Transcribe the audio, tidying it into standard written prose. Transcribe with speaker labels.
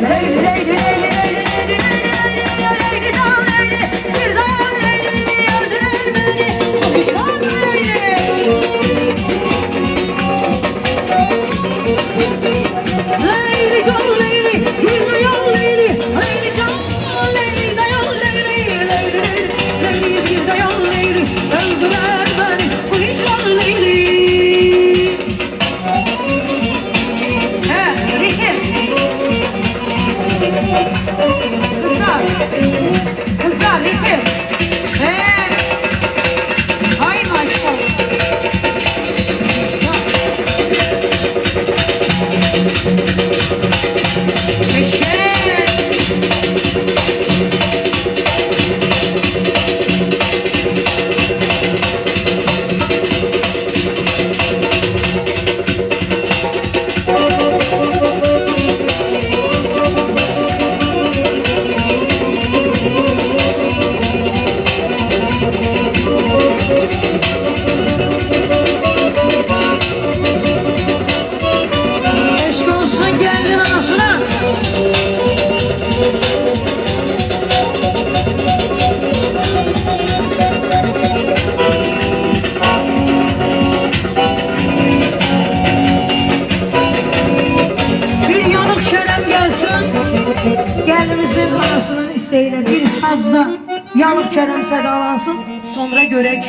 Speaker 1: Leyli leyli leyli leyli leyli leyli can leyli, bir can leyli öldürür beni, bir can leyli. Leyli can leyli, bir dayan leyli, leyli can leyli, dayan leyli, leyli leyli, bir dayan leyli, öldürür beni, bir can leyli. Kızlar için. Hay maşallah. Gəlimizin anasının isteğiyle bir fazla yanıp Kerem sedalansın, sonra görək.